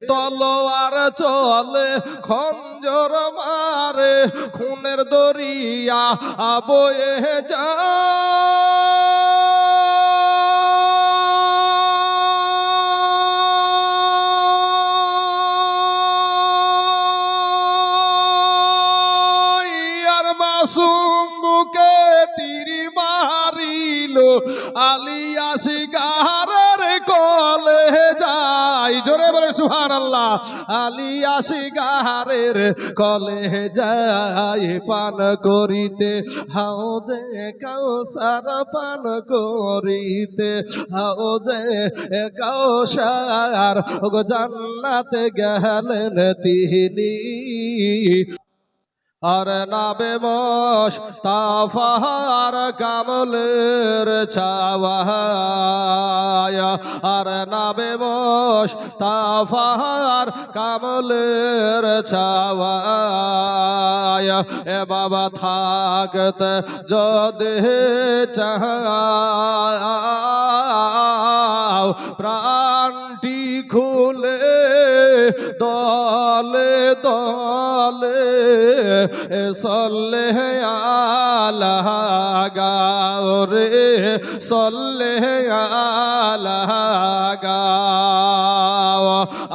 তলোয়ার চলে খঞ্জর মারে খুনের দরিয়া বয়ে যায় আর মাসুম বুকে তীর মারিল আলিয়া শিকারের কলে যায় জোরে বলে সুবহানাল্লাহ আলিয়া শিকারের কলে যায় পান করিতে হাউজে কাউসার পান করিতে হাউজে কাউসার গো জান্নাতে গেলেন তিনি আর নাবে মোশ তাফার কামলের ছাওয়ায়া আর নাবে মোশ তাফার কামলের ছাওয়ায়া এ বাবা থাকতে যদি চাও প্রাণটি খুলে দলে দলে সল্লে আলা গাও রে সল্লে আলা গাও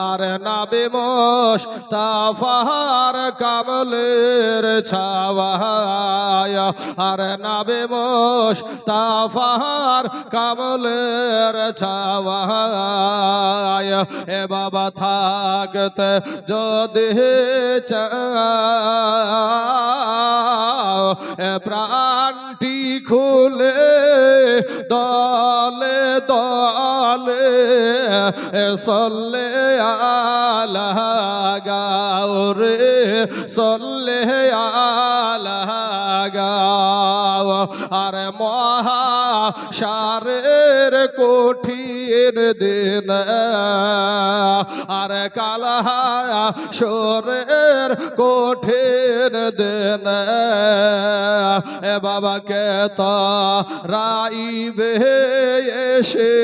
আর নাবে মোশ তাফার কামলের ছাওয়ায়া আর নাবে মোশ তাফার কামলের ছাওয়ায়া এ বাবা থাকতে যদি চাও প্রাণটি খুলে দলে দলে সল্লে আলা গাও রে সল্লে আলা গাও আর মহাশারের কঠিন দিন আর কালহাসরের কঠিন দিন এ বাবাকে তো রাইবে এসে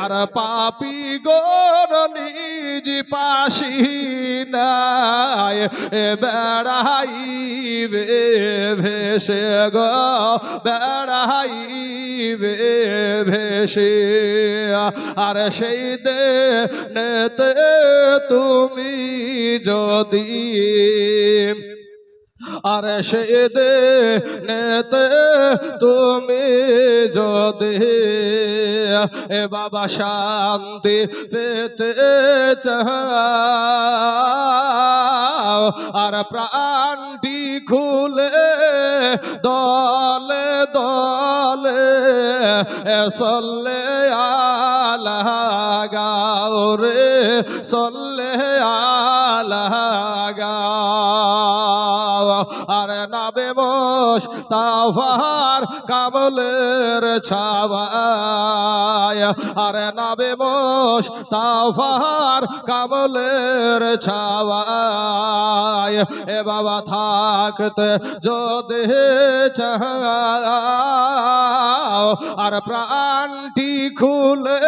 আর পাপি গোর নিজ পাশি নাই বেড়াইবে ভেসে গো বেড়াইবে ভেসে আর সেই নেতে তুমি যদি আর সেদে নেতে তুমি যদি এ বাবা শান্তি পেতে চাও আর প্রাণটি খুলে দলে দলে সল্লে আলা গাও রে সল্লে আলা গাও আর নাবে মোশ তাফার কামলের ছাওয়ায়া আর নাবে মোশ তাফার কামলের ছাওয়ায়া এ বাবা থাকতে যদি চাও আর প্রাণটি খুলে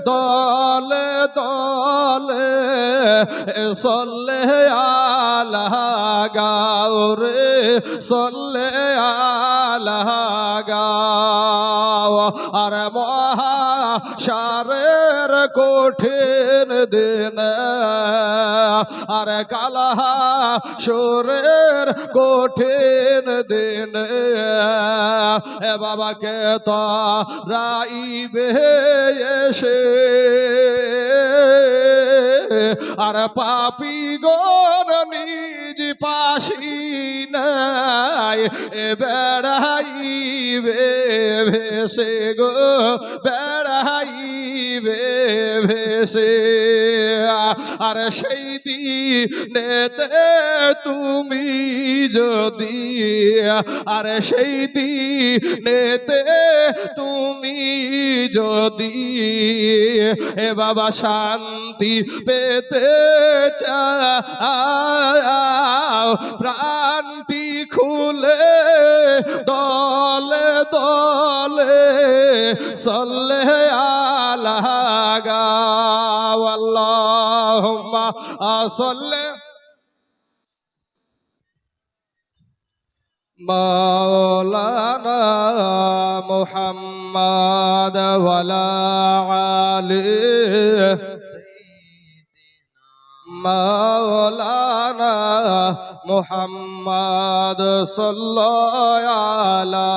দলে দলে সল্লে আলা গাও রে সল্লে আলা গাও আর মহাশারের কঠিন দিন আর কালহাসরের কঠিন দিন এ বাবাকে তো রাইবে এসে আর পাপি গোর নিজ পাশি নাই বেড়াইবে ভেসে গো বেড়াইবে ভেসে আরে সেই দিনেতে তুমি যদি আরে সেই দিনেতে তুমি যদি এ বাবা শান্তি পেতে চাও প্রাণটি খুলে দলে দলে সল্লে আলা গাও আল্লাহুম্মা সল্লে মাওলানা মুহাম্মদ ওয়ালা আলি মাওলানা মুহাম্মদ সাল্লাল্লাহু আলা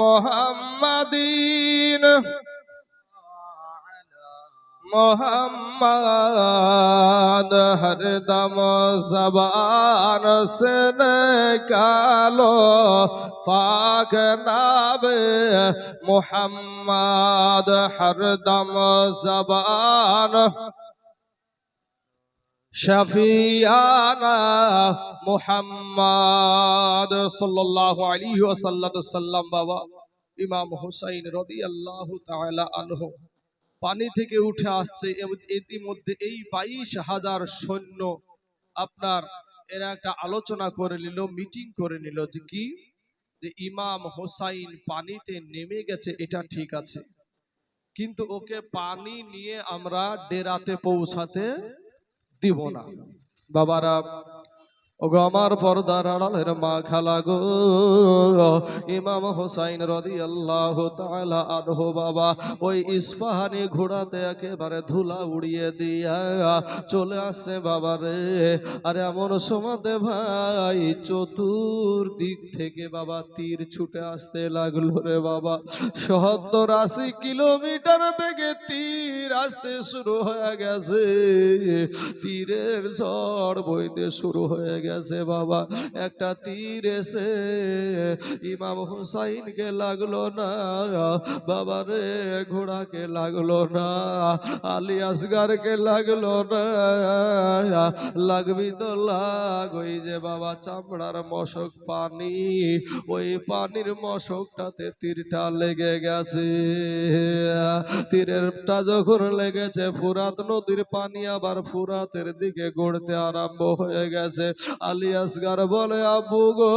মুহাম্মাদিন मोहम्मद हरदम ज़बान से निकालो पाक नाम मोहम्मद हरदम ज़बान शफियाना मोहम्मद सल्लल्लाहु अलैहि वसल्लम बाबा इमाम हुसैन রাদিয়াল্লাহু তাআলা আনহু পানি থেকে উঠে আসছে। ইতিমধ্যে এই 22,000 সৈন্য আপনার এরা একটা আলোচনা করে নিল, মিটিং করে নিল যে কি, যে ইমাম হোসাইন পানিতে নেমে গেছে, এটা ঠিক আছে, কিন্তু ওকে পানি নিয়ে আমরা ডেরাতে পৌঁছাতে দিব না। বাবারা ওগো আমার পর্দার আড়ালের মা খালা গো, ইমাম হোসাইন রাদিয়াল্লাহু তাআলা আনহু বাবা ওই ইস্পাহানি ঘোড়াতে একেবারে ধুলা উড়িয়ে দিয়া চলে আসছে বাবা রে। আরে এমন সময়তে ভাই চতুর্দিক থেকে বাবা তীর ছুটে আসতে লাগলো রে বাবা। 70-80 কিলোমিটার বেগে তীর আসতে শুরু হয়ে গেছে, তীরের ঝড় বইতে শুরু হয়ে গেছে বাবা। একটা তীর এসে ইমাম হুসাইনকে লাগলো না বাবা রে, ঘোড়াকে লাগলো না, আলী আসগারকে লাগলো না, লাগবি তো লাগ ওই যে বাবা চামড়ার মশক পানি, ওই পানির মশকটাতে তীরটা লেগে গেছে। তীরেরটা যখন লেগেছে ফুরাত নদীর পানি আবার ফুরাতের দিকে গড়তে আরম্ভ হয়ে গেছে। আলী আসগার বলে আব্বু গো,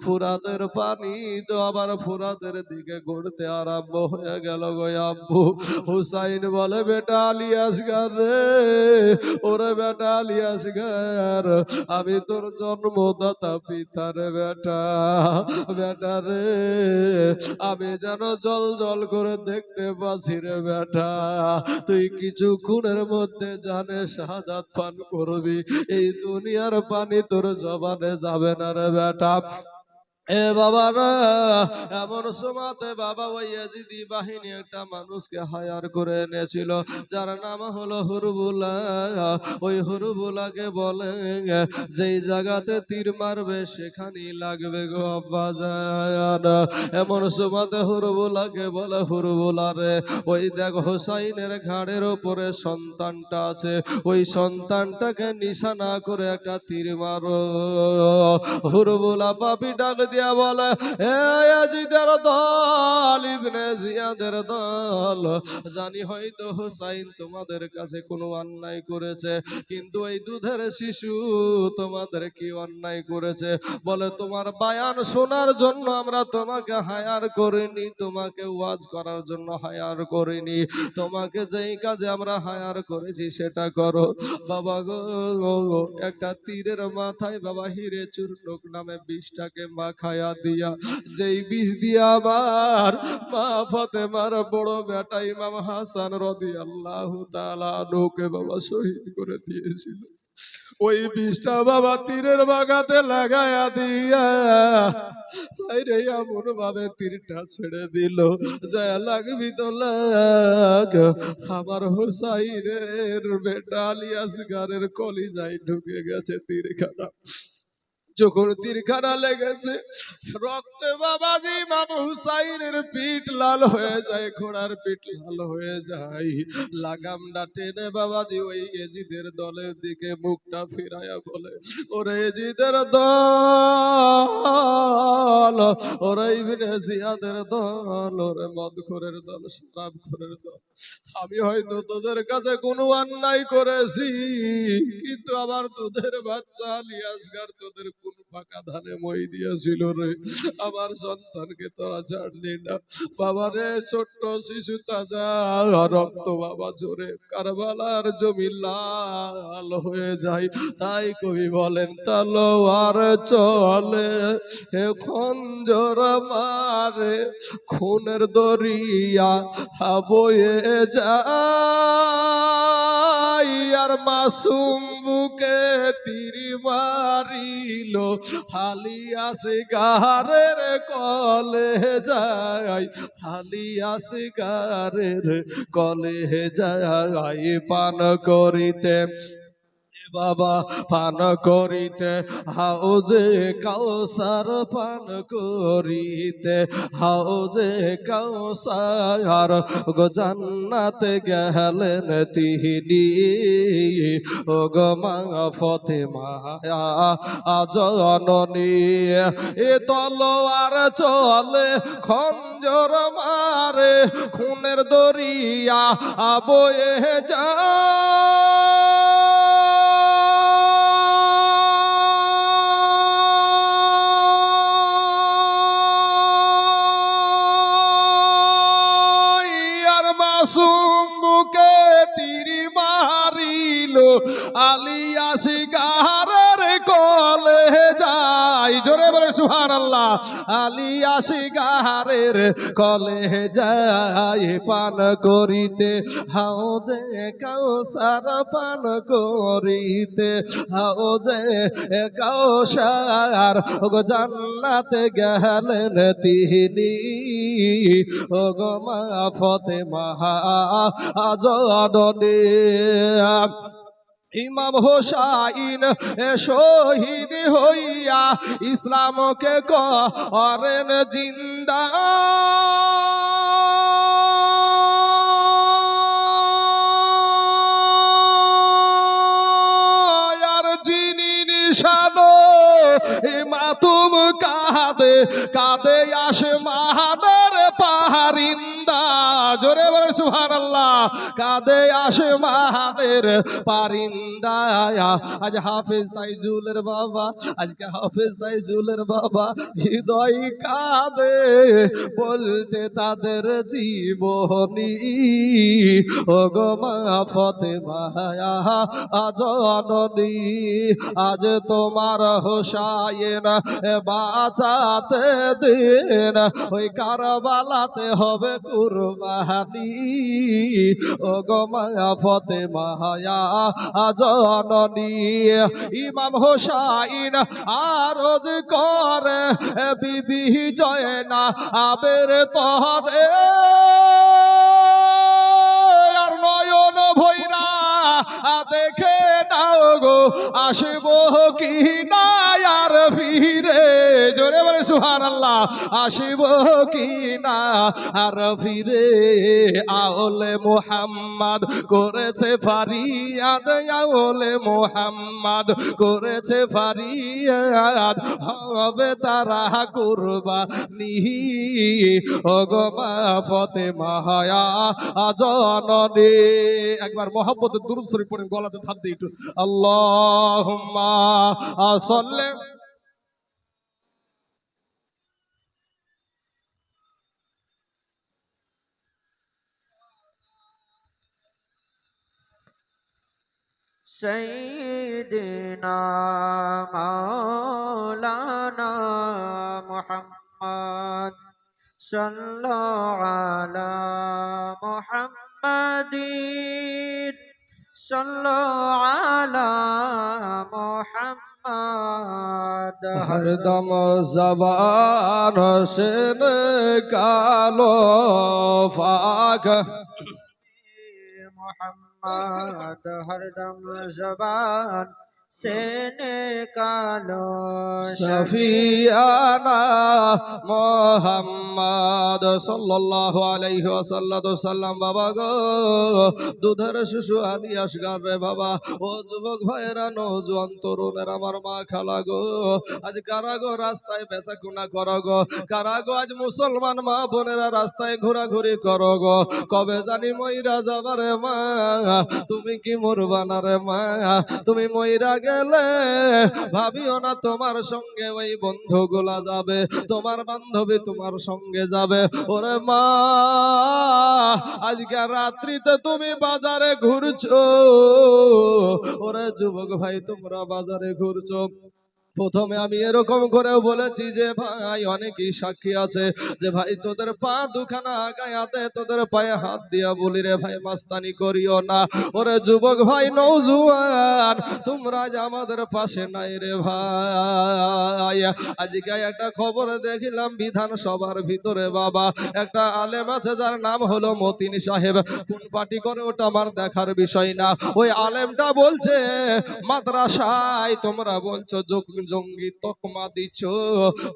ফুরাতের পানি তো আবার ফুরাতের দিকে গড়তে আরম্ভ হয়ে গেল গো আব্বু। হুসাইন বলে বেটা আলী আসগার রে, ওরে বেটা আলী আসগার, আমি তোর জন্মদাতা পিতার বেটা, বেটা রে আমি যেন জল জল করে দেখতে পাচ্ছি রে বেটা, তুই কিছুক্ষণের মধ্যে জানে শাহাদাত পান করবি, এই দুনিয়ার পানি তোর জবানে যাবে না রে বেটা। এ বাবারা এমন সময়তে বাবা ওই ইয়াজিদি বাহিনী একটা মানুষকে হায়ার করে এনেছিল, যার নাম হলো হুরবুলা। ওই হুরবুলাকে বলে যেই জায়গাতে তীর মারবে সেখানেই লাগবে গো আব্বাজান। এমন সময়তে হুরবুলাকে বলে হুরবুলা রে, ওই দেখ হোসাইনের ঘাড়ের ওপরে সন্তানটা আছে, ওই সন্তানটাকে নিশানা করে একটা তীর মারো। হুরবুলা পাপি ডাক দিয়া বলে হে ইয়াজিদের দল, ইবনে জিয়াদের দল, জানি হয়তো হুসাইন তোমাদের কাছে কোনো অন্যায় করেছে, কিন্তু এই দুধের শিশু তোমাদের কি অন্যায় করেছে? বলে তোমার বায়ান শোনার জন্য আমরা তোমাকে হায়ার করিনি, তোমাকে ওয়াজ করার জন্য হায়ার করিনি, তোমাকে যেই কাজে আমরা হায়ার করেছি সেটা করো। বাবা গো, একটা তীরের মাথায় বাবা হিরে চূর্ণক নামে বিষটাকে মাখায়া দিয়া, যেই বিষ দিয়া আবার মা ফাতেমার বড় বেটা ইমাম হাসান রাদিয়াল্লাহু তাআলা আনহুকে বাবা শহীদ করে দিয়েছিল, ওই বিষটা বাবা তীরের বাগাতে লাগায়া দিয়া বাইরে এমন ভাবে তীরটা ছেড়ে দিল, যায় লাগবি তো লাগ, আমার হুসাইনের বেটা আলী আসগারের কলিজায় ঢুকে গেছে তীরখানা। যখন তীরখানা লেগেছে রক্তে বাবাজি ইমাম হুসাইনের পিঠ লাল হয়ে যায়, ঘোড়ার পিঠ লাল হয়ে যায়। লাগামটা টেনে বাবাজি ওই এজিদের দলের দিকে মুখটা ফিরাইয়া বলে, ওরে এজিদের দল, ওরে ইবনে জিয়াদের দল, ওরে মদখোরের দল, শরাবখোরের দল, আমি হয়তো তোদের কাছে কোনো অন্যায় করেছি, কিন্তু আমার তোদের বাচ্চা আলী আসগার তোদের কোন ফাঁকা ধানে মই দিয়েছিল রে, আমার সন্তানকে তোরা ছাড়লি না। বাবা রে, ছোট্ট শিশু তাজা রক্ত বাবা জোরে কারবালার জমি লাল হয়ে যায়। তাই কবি বলেন, তলোয়ার চলে হে খঞ্জর মারে, খুনের দরিয়া বয়ে যায়, আর মাসুম বুকে তীর মারিল, হালিয়াসে গারের কলে যায়, হালিয়াসে গারের কলে যায়, পান করিতে বাবা পান করিতে হাউজে কাউসার, পান করিতে হাউজে কাউসার, গো জান্নাতে গেলেন তিনি, ও গো মা ফাতেমা জননী। এ তলোয়ার চলে খঞ্জর মারে, খুনের দরিয়া বয়ে যায়, মাসুম বুকে তীর মারিল, আলিয়াসি গারের কলে যায়, জোরে বলে সুবহানাল্লাহ, আলিয়াসি গারের কলে যায়, পান করিতে হাউজে কাউসার, পান করিতে হাউজে কাউসার, গো জান্নাতে গেলেন তিনি, ও গো মা ফাতেমা জননী। ইমাম হোসাইন শহীদ হইয়া ইসলামকে করেন জিন্দা, আর যিনি নিশানো মাতুম কাঁদে কাঁদে আসমানের পারিন্দা, জোরে বলে সুবহানাল্লাহ, কাঁদে আসমানের পারিন্দা। আজ হাফেজ তাইজুলের বাবা, আজকে হাফেজ তাইজুলের বাবা হৃদয় কাঁদে, বলতে তাদের জীবনী, ও গো মা ফাতেমা জননী। আজ তোমার হোসাইন বাঁচাতে দিন, ওই কারবালাতে হবে কুরবানি, ও গো মা ফাতেমা জননী। ইমাম হোসাইন আরজ করে বিবি জয়না আবের তরে, আর নয়ন ভৈরা দেখে নাও গো আসব কি না আর ফিরে, জোরে বলে সুবহানাল্লাহ, আসব কি না আর ফিরে। আওলে মুহাম্মদ করেছে ফারিয়াদ, আওলে মুহাম্মদ করেছে ফারিয়াদ, হবে তারা কুরবানি, ও গো মা ফাতেমা জননী। একবার মহব্বতের দুরূদ শরীফ পড়েন, গলাতে থাপ দিয়ে একটু, আল্লাহুম্মা সাল্লি। সাইয়্যিদিনা মাওলানা মুহাম্মদ সাল্লাল্লাহু আলা মুহাম্মাদিন, সাল্লাল্লাহু আলা মুহাম্মাদ। হরদম জবান হোসেন কালো ফাক, মুহাম্মদ হরদম জবান से निकालो शफियाना मोहम्मद सल्लल्लाहु अलैहि वसल्लम। बाबा गो দুধের শিশু আলী আসগার রে বাবা, ও যুবক ভাইয়েরা, নওজোয়ান তরুণের আমার মা খালা গো, আজ কারা গো রাস্তায় বেচা কুনা করো গো, কারা গো আজ মুসলমান মা বোনেরা রাস্তায় ঘোরাঘুরি করো গো, কবে জানি মইরা যাবারে মা, তুমি কি মরবা না রে মা, তুমি মইরা গেলে ভাবিও না তোমার সঙ্গে ওই বন্ধুগুলা যাবে, তোমার বান্ধবী তোমার সঙ্গে যাবে। ওরে মা, আজকে রাত্রিতে তুমি বাজারে ঘুরছো, ওরে যুবক ভাই তোমরা বাজারে ঘুরছো, প্রথমে আমি এরকম করেও বলেছি যে ভাই, অনেকই সাক্ষী আছে যে ভাই তোদের পা দুখানা আগায়াতে তোদের পায়ে হাত দিয়া বলি রে ভাই মাস্তানি করিও না। ওরে যুবক ভাই নওজোয়ান, তোমরা যে আমাদের পাশে নাই রে ভাই। আজকে একটা খবর দেখিলাম বিধানসভার ভিতরে বাবা, একটা আলেম আছে যার নাম হলো মতিন সাহেব, কোন পার্টি করে ওটা আমার দেখার বিষয় না। ওই আলেমটা বলছে মাদ্রাসায় তোমরা বলছো জঙ্গি তকমা দিচ্ছ,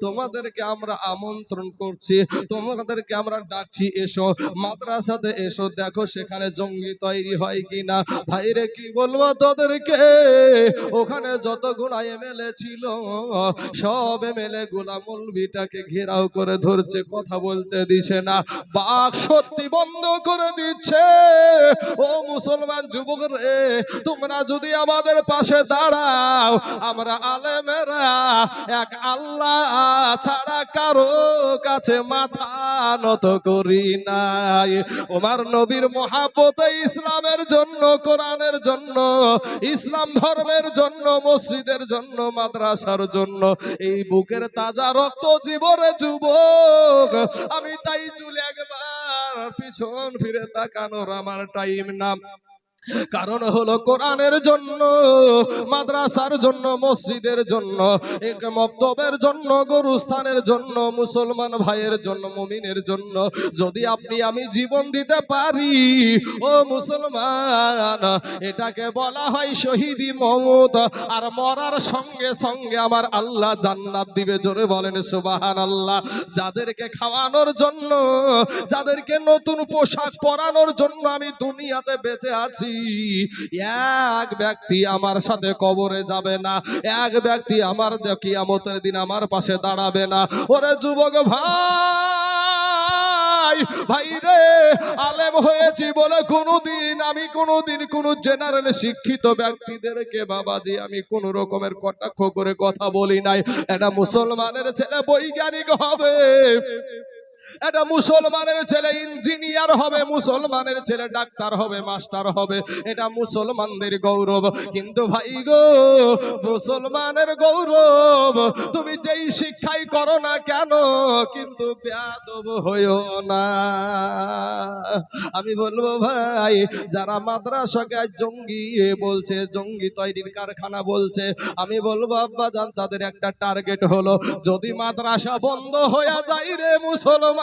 তোমাদেরকে আমরা আমন্ত্রণ করছি, তোমাদেরকে আমরা ডাকছি, এসো মাদ্রাসাতে এসো, দেখো সেখানে জঙ্গি তৈরি হয় কিনা। ভাইরে কি বলবো তোদেরকে, ওখানে যতগুলা এমএলএ ছিল সব এমএলএ গুলা মৌলভিটাকে ঘেরাও করে ধরছে, কথা বলতে দিছে না, বাক সত্যি বন্ধ করে দিচ্ছে। ও মুসলমান যুবক রে, তোমরা যদি আমাদের পাশে দাঁড়াও, আমরা আলেমেরা এক আল্লাহ ছাড়া কারো কাছে মাথা নত করি নাই। ওমার নবীর মহাব্বতে ইসলামের জন্য, কোরআনের জন্য, ইসলাম ধর্মের জন্য, মসজিদের জন্য, মাদ্রাসার জন্য এই বুকের তাজা রক্ত জীবনে যুবক, আমি তাই চুলে একবার পিছন ফিরে তাকানোর আমার টাইম না। কারণ হলো কোরআনের জন্য, মাদ্রাসার জন্য, মসজিদের জন্য, এক মক্তবের জন্য, গরুস্থানের জন্য, মুসলমান ভাইয়ের জন্য, মুমিনের জন্য যদি আপনি আমি জীবন দিতে পারি, ও মুসলমান, এটাকে বলা হয় শহীদি মওত। আর মরার সঙ্গে সঙ্গে আমার আল্লাহ জান্নাত দিবে, জোরে বলেন সুবহানাল্লাহ। যাদেরকে খাওয়ানোর জন্য, যাদেরকে নতুন পোশাক পরানোর জন্য আমি দুনিয়াতে বেঁচে আছি, এক ব্যক্তি আমার সাথে কবরে যাবে না, এক ব্যক্তি আমার কিয়ামতের দিন আমার পাশে দাঁড়াবে না। ওরে যুবক ভাই, ভাই রে, আলেম হয়েছি বলে কোনোদিন কোন জেনারেল শিক্ষিত ব্যক্তিদেরকে বাবাজি আমি কোন রকমের কটাক্ষ করে কথা বলি নাই। এটা মুসলমানের ছেলে বৈজ্ঞানিক হবে, এটা মুসলমানের ছেলে ইঞ্জিনিয়ার হবে, মুসলমানের ছেলে ডাক্তার হবে, মাস্টার হবে, এটা মুসলমানদের গৌরব। কিন্তু ভাই গো, মুসলমানের গৌরব তুমি যেই শিক্ষাই করো না কেন, কিন্তু বেয়াদব হইও না। আমি বলবো ভাই, যারা মাদ্রাসাকে জঙ্গি বলছে, জঙ্গি তৈরির কারখানা বলছে, আমি বলবো আব্বা জান, তাদের একটা টার্গেট হলো, যদি মাদ্রাসা বন্ধ হয়ে যায় রে মুসলমান,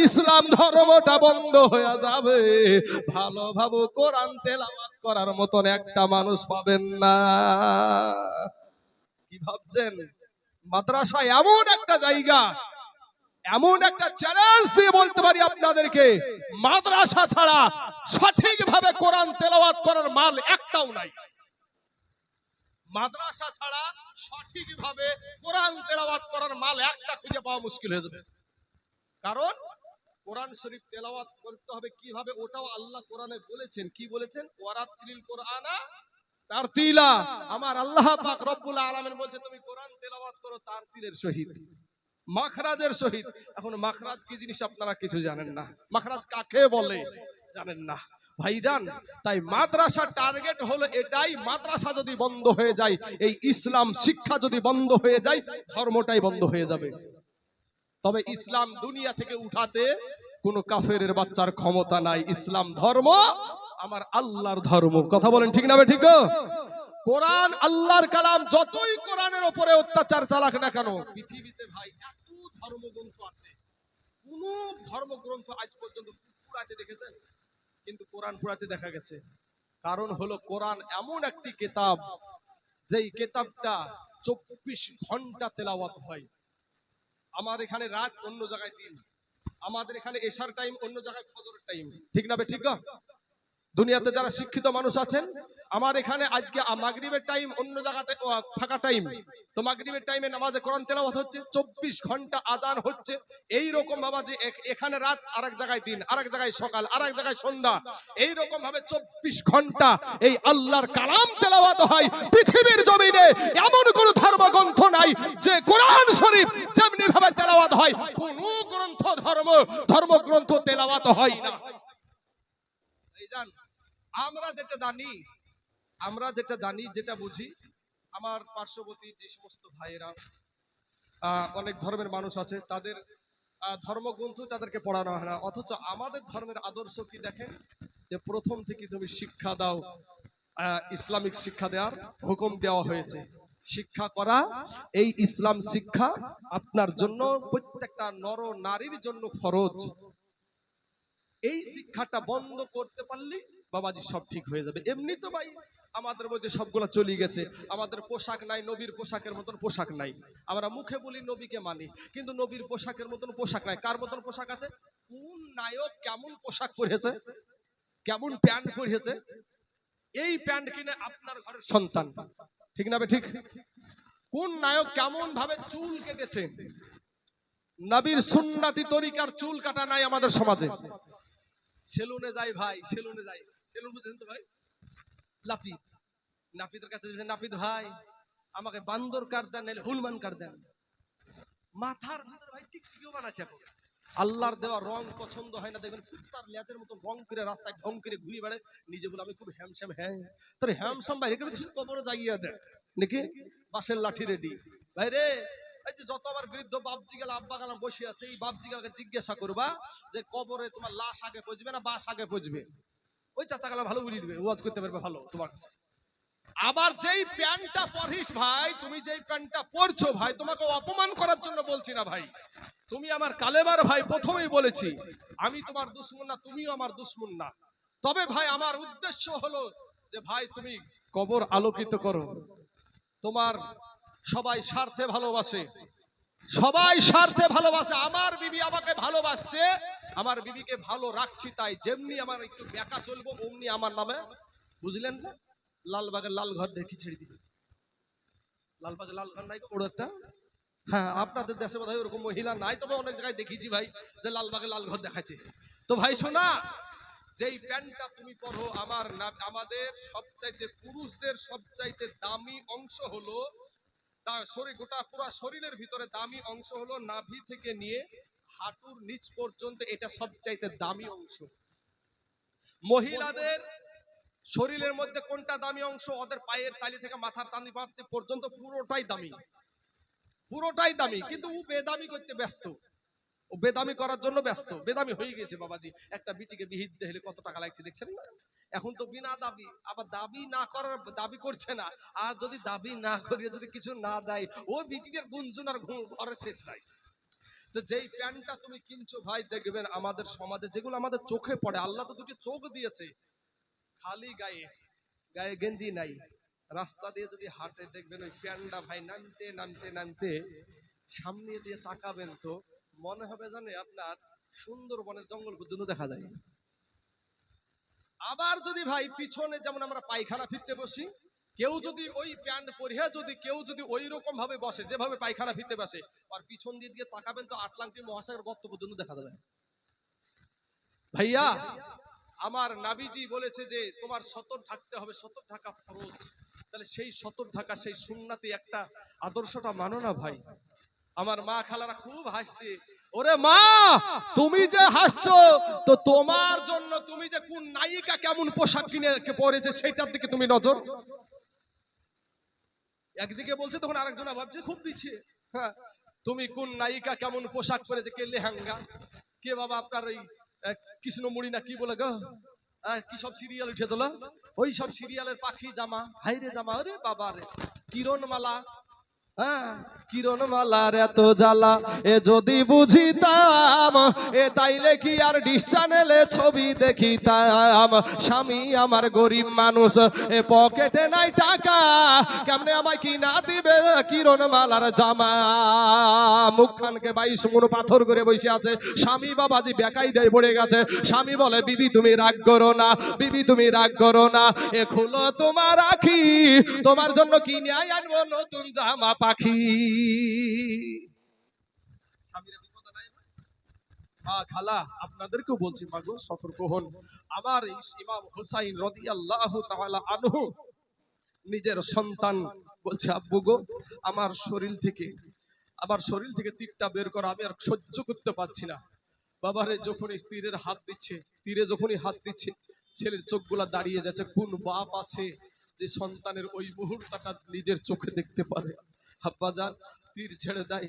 ইসলাম ধর্মটা বন্ধ হয়ে যাবে, ভালো ভাবো কোরআন তেলাওয়াত করার মতন একটা মানুষ পাবেন না। কি ভাবছেন? মাদ্রাসা এমন একটা জায়গা, এমন একটা চ্যালেঞ্জ দিয়ে বলতে পারি আপনাদেরকে, মাদ্রাসা ছাড়া সঠিকভাবে কোরআন তেলাওয়াত করার মাল একটাও নাই। মাদ্রাসা ছাড়া সঠিকভাবে কোরআন তেলাওয়াত করার মাল একটা খুঁজে পাওয়া মুশকিল হয়ে যাবে। কারণ কোরআন শরীফ তেলাওয়াত করতে হবে কিভাবে, ওটাও আল্লাহ কোরআনে বলেছেন। কি বলেছেন? ওয়ারাতিল কোরআনা তারতিলা। আমার আল্লাহ পাক রব্বুল আলামিন বলছে তুমি কোরআন তেলাওয়াত করো তারতিলের সহিত, মাখরাজের সহিত। এখন মাখরাজ কি জিনিস আপনারা কিছু জানেন না, মাখরাজ কাকে বলে জানেন না ভাইজান। তাই মাদ্রাসার টার্গেট হলো এটাই, মাদ্রাসা যদি বন্ধ হয়ে যায়, এই ইসলাম শিক্ষা যদি বন্ধ হয়ে যায়, ধর্মটাই বন্ধ হয়ে যাবে। তবে ইসলাম দুনিয়া থেকে উঠাতে কোন কাফেরের বাচ্চার ক্ষমতা নাই। ইসলাম ধর্ম আমার আল্লাহর ধর্ম, কথা বলেন ঠিক না ঠিক? কোরআন আল্লাহর কালাম, যতই কোরআনের উপরে অত্যাচার চালাক না কেন, পৃথিবীতে ভাই এত ধর্মগ্রন্থ আছে, কোন ধর্মগ্রন্থ আজ পর্যন্ত পুরাতে দেখেছেন? কিন্তু কোরআন পুরাতে দেখা গেছে। কারণ হলো কোরআন এমন একটি কিতাব, যেই কিতাবটা 24 ঘন্টা তেলাওয়াত হয়। আমার এখানে রাত, অন্য জায়গায় দিন। আমাদের এখানে এশার টাইম, অন্য জায়গায় ফজরের টাইম। ঠিক না বে ঠিক না? দুনিয়াতে যারা শিক্ষিত মানুষ আছেন, আমার এখানে আজকে মাগরিবের টাইম, অন্য জায়গাতে ফাঁকা টাইম। তো মাগরিবের টাইমে নামাজে কোরআন তেলাওয়াত হচ্ছে, 24 ঘন্টা আজান হচ্ছে। এই রকম বাবা যে এখানে রাত, আরেক জায়গায় দিন, আরেক জায়গায় সকাল, আরেক জায়গায় সন্ধ্যা। এই রকম ভাবে 24 ঘন্টা এই আল্লাহর কালাম তেলাওয়াত হয়। পৃথিবীর জমিনে এমন কোন ধর্মগ্রন্থ নাই যে কোরআন শরীফ যেমনি ভাবে তেলাওয়াত হয়, কোন গ্রন্থ ধর্মগ্রন্থ তেলাওয়াত হয় না। আমরা যেটা জানি, যেটা বুঝি, আমার পার্শ্ববর্তী যে সমস্ত ভাইয়েরা অনেক ধর্মের মানুষ আছে, তাদের ধর্মগ্রন্থ তাদেরকে পড়ানো হয় না। অথচ আমাদের ধর্মের আদর্শ কি দেখেন, যে প্রথম থেকে তুমি শিক্ষা দাও, ইসলামিক শিক্ষা দেওয়ার হুকুম দেওয়া হয়েছে। শিক্ষা করা, এই ইসলাম শিক্ষা আপনার জন্য, প্রত্যেকটা নর নারীর জন্য ফরজ। এই শিক্ষাটা বন্ধ করতে পারলে বাবাজি সব ঠিক হয়ে যাবে। এমনি তো ভাই আমাদের মধ্যে সবগুলা চলে গেছে। আমাদের পোশাক নাই, নবীর পোশাকের মতন পোশাক নাই। আমরা মুখে বলি নবীকে মানি, কিন্তু নবীর পোশাকের মতন পোশাক নাই। কার মতন পোশাক আছে? কোন নায়ক কেমন পোশাক পরেছে, কেমন প্যান্ট পরেছে, এই প্যান্ট কিনে আপনার ঘরের সন্তান। ঠিক না ঠিক? কোন নায়ক কেমন ভাবে চুল কেটেছে, নবীর সুন্নতি তরিকার চুল কাটা নাই আমাদের সমাজে। সেলুনে যাই ভাই, সেলুনে যাই, সেলুন বুঝেন তো ভাই, নাপিত, নাপিতের কাছে নাপিত ভাই আমাকে বান্দর কাট দেন, নাহলে হুলমান কাট দেন। মাথার ভিতর ভাই টিকটিকিও বানাচ্ছে এখন। আল্লাহর দেওয়া রং পছন্দ হয় না, দেখবেন কুত্তার লেজের মতো রং করে রাস্তায় ঢং করে ঘুরে বেড়ে, নিজে বলে আমি খুব হ্যামস্যাম। হ্যাঁ, তোর হ্যামস্যাম ভাই রেখে কবরে জাগিয়ে দেয় নাকি, বাঁশের লাঠি রেডি। ভাই রে, এই যে যত আমার বৃদ্ধ বাপজি গেল, আব্বা গেলাম বসে আছে, এই বাপজি গাকে জিজ্ঞাসা করবা যে কবরে তোমার লাশ আগে পচবে না বাস আগে পচবে? ওই চাচা গেলা ভালো বলে দিবে, ওয়াজ করতে পারবে ভালো তোমার কাছে। আবার যেই প্যান্টটা পরিস ভাই, তুমি যেই প্যান্টটা পরছো ভাই, তোমাকে অপমান করার জন্য বলছি না ভাই, তুমি আমার কালেমার ভাই, প্রথমেই বলেছি আমি তোমার দুশমন না, তুমিও আমার দুশমন না। তবে ভাই আমার উদ্দেশ্য হলো যে ভাই তুমি কবর আলোকিত করো। তোমার সবাই স্বার্থে ভালোবাসে, সবাই স্বার্থে ভালোবাসে। আমার বিবি আমাকে ভালোবাসছে, আমার বিবিকে ভালো রাখছি, তাই যেমনি আমার একটু বেকা চলবো অমনি আমার নামে, বুঝলেন না, লালবাগের লাল ঘর দেখি ছেড়ে দিবে। লালবাগের লাল ঘর নাই বড় একটা? হ্যাঁ, আপনাদের দেশে বোধহয় ওরকম মহিলা নাই, তবে অনেক জায়গায় দেখেছি ভাই যে লালবাগের লাল ঘর দেখাচ্ছে। তো ভাই শোনা, যেই প্যান্টটা তুমি পরো, আমাদের সবচাইতে, পুরুষদের সবচাইতে দামি অংশ হলো তার শরীর, গোটা পুরো শরীরের ভিতরে দামি অংশ হলো নাভি থেকে নিয়ে হাঁটুর নিচ পর্যন্ত, এটা সবচাইতে দামি অংশ। মহিলাদের শরীরের মধ্যে কোনটা দামি অংশ? ওদের পায়ের তালি থেকে মাথার চাঁদি পর্যন্ত পুরোটাই দামি, পুরোটাই দামি। কিন্তু ও বেদামি করতে ব্যস্ত, ও বেদামি করার জন্য ব্যস্ত, বেদামি হয়ে গেছে বাবাজি। একটা বিটিকে বিহিত হলে কত টাকা লাগছে দেখছেন না? এখন তো বিনা দাবি, আবার দাবি না করার দাবি করছে না। আর যদি দাবি না করিয়ে যদি কিছু না দেয়, ও বিটির গুঞ্জন আর ঘরের শেষ নাই। তো যেই প্যান্টটা তুমি কিনছো ভাই, দেখবেন আমাদের সমাজে যেগুলো আমাদের চোখে পড়ে, আল্লাহ তো দুটি চোখ দিয়েছে, খালি গায়ে, গায়ে গেঞ্জি নাই, রাস্তা দিয়ে যদি হাঁটে দেখবেন ওই প্যান্টটা ভাই নামতে নামতে নামতে সামনে দিয়ে তাকাবেন তো মনে হবে জানে আপনার সুন্দরবনের জঙ্গল পর্যন্ত দেখা যায়। আবার যদি ভাই পিছনে যেমন আমরা পায়খানা ফিরতে বসি, কেউ যদি ওই প্যান্ট পরিয়া যদি কেউ যদি ওই রকম ভাবে বসে যেভাবে পায়খানা ফিরতে বসে, আর পিছন দিয়ে তাকাবেন তো আটলান্টিক মহাসাগর গর্ত পর্যন্ত দেখা যাবে। ভাইয়া আমার নাবিজি বলেছে যে তোমার সতর থাকতে হবে, সতর ঢাকা ফরজ। তাহলে সেই সতর ঢাকা, সেই সুন্নাতি একটা আদর্শটা মানো না ভাই। আমার মা খালারা খুব হাসছে, ওরে মা তুমি যে হাসছো, তো তোমার জন্য তুমি যে কোন নায়িকা কেমন পোশাক কিনে পরেছে সেটার দিকে তুমি নজর। একদিকে বলছে তখন আরেকজনা ভাবছে খুব দিচ্ছে, হ্যাঁ তুমি কোন নায়িকা কেমন পোশাক পরেছে, কে লেহেঙ্গা, কে বাবা আপনার ওই কৃষ্ণমুড়ি না কি বলে গো, কি সব সিরিয়াল উঠে চলো, ওই সব সিরিয়ালের পাখি জামা, হাইরে জামা, আরে বাবা রে কিরণমালা, হ্যাঁ, কিরণমালার এত জ্বালা এ যদি বুঝিতাম, এ তাইলে কি আর ডিশ চ্যানেলে ছবি দেখিতাম। স্বামী আমার গরিব মানুষ, এ পকেটে নাই টাকা, কেমনে আমায় কিনা দিবে কিরণমালার জামা। মুখখানকে 22 মুন পাথর করে বসে আছে। স্বামী বাবাজি বেকাই দেয় পড়ে গেছে। স্বামী বলে, বিবি তুমি রাগ করো না, বিবি তুমি রাগ করো না, এ খুলো তোমার আখি, তোমার জন্য কিনে আনবো নতুন জামা পাখি। মা খালা আপনাদেরকেও বলছি, মাগো সতর্ক হন। আমার ইমাম হুসাইন রাদিয়াল্লাহু তাআলা আনহু নিজের সন্তান বলছে, আব্বু গো, আমার শরীর থেকে তীরটা বের করা আমি আর সহ্য করতে পারছি না। বাবারে যখনই তীরের হাত দিচ্ছে, তীরে যখনই হাত দিচ্ছে, ছেলের চোখগুলা দাঁড়িয়ে যাচ্ছে। কোন বাপ আছে যে সন্তানের ওই মুহূর্তটা নিজের চোখে দেখতে পারে? আব্বাজান তীর ছেড়ে দেয়।